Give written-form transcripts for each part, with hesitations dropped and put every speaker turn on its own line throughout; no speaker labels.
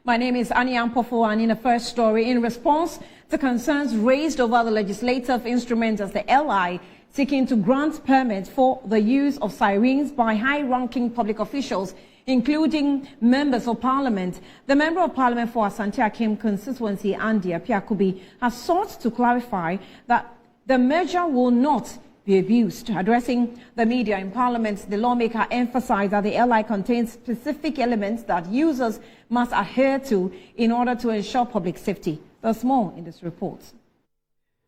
My name is Annie Ampofo, and in the first story, in response to concerns raised over the legislative instrument as the LI seeking to grant permits for the use of sirens by high-ranking public officials, including members of parliament, the Member of Parliament for Asante Akim constituency, Andy Apiakubi, has sought to clarify that the measure will not be abused. Addressing the media in Parliament, the lawmaker emphasized that the LI contains specific elements that users must adhere to in order to ensure public safety. There's more in this report.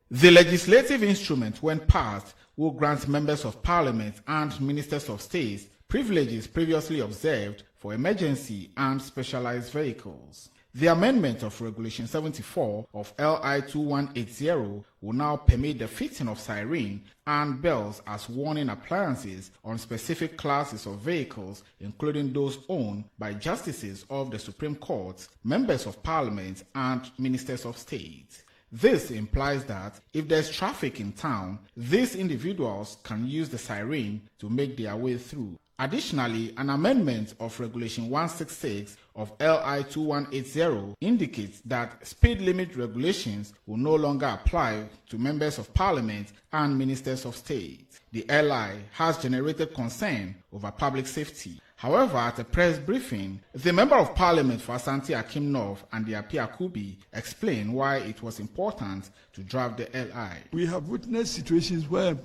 The legislative instrument, when passed, will grant members of Parliament and ministers of state privileges previously observed for emergency and specialized vehicles. The amendment of Regulation 74 of LI 2180 will now permit the fitting of siren and bells as warning appliances on specific classes of vehicles, including those owned by justices of the Supreme Court, members of Parliament, and ministers of state. This implies that if there's traffic in town, these individuals can use the siren to make their way through. Additionally, an amendment of Regulation 166 of LI 2180 indicates that speed limit regulations will no longer apply to members of Parliament and ministers of state. The LI has generated concern over public safety. However, at a press briefing, the Member of Parliament for Asante Akim North and the Apiakubi explained why it was important to draft the LI.
We have witnessed situations where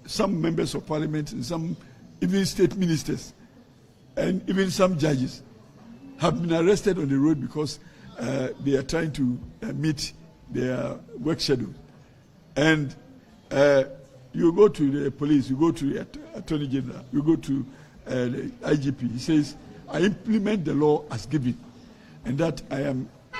some members of Parliament and some even state ministers and even some judges have been arrested on the road because they are trying to meet their work schedule. And you go to the police, you go to the Attorney General, you go to the IGP. He says, I implement the law as given, and that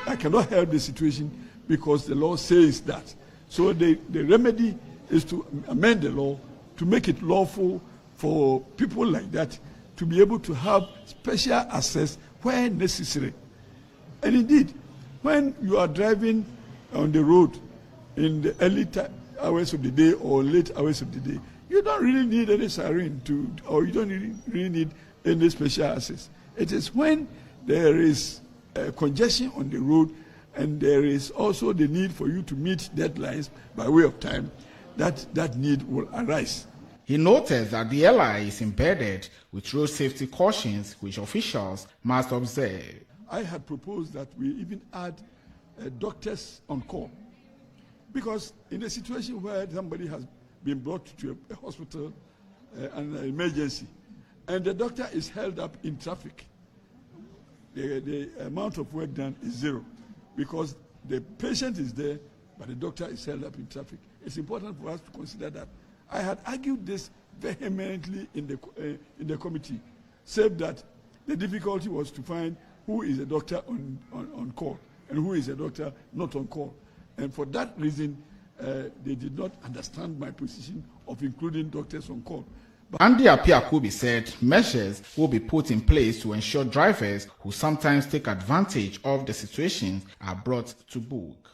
I cannot help the situation because the law says that. So the remedy is to amend the law to make it lawful for people like that to be able to have special access where necessary. And indeed, when you are driving on the road in the early hours of the day or late hours of the day, you don't really need any siren or you don't really need any special access. It is when there is congestion on the road and there is also the need for you to meet deadlines by way of time that need will arise.
He noted that the LI is embedded with road safety cautions which officials must observe.
I had proposed that we even add doctors on call, because in a situation where somebody has been brought to a hospital, an emergency, and the doctor is held up in traffic, the amount of work done is zero, because the patient is there, but the doctor is held up in traffic. It's important for us to consider that. I had argued this vehemently in the committee, said that the difficulty was to find who is a doctor on call and who is a doctor not on call. And for that reason, they did not understand my position of including doctors on call.
Andy Apiakubi said measures will be put in place to ensure drivers who sometimes take advantage of the situation are brought to book.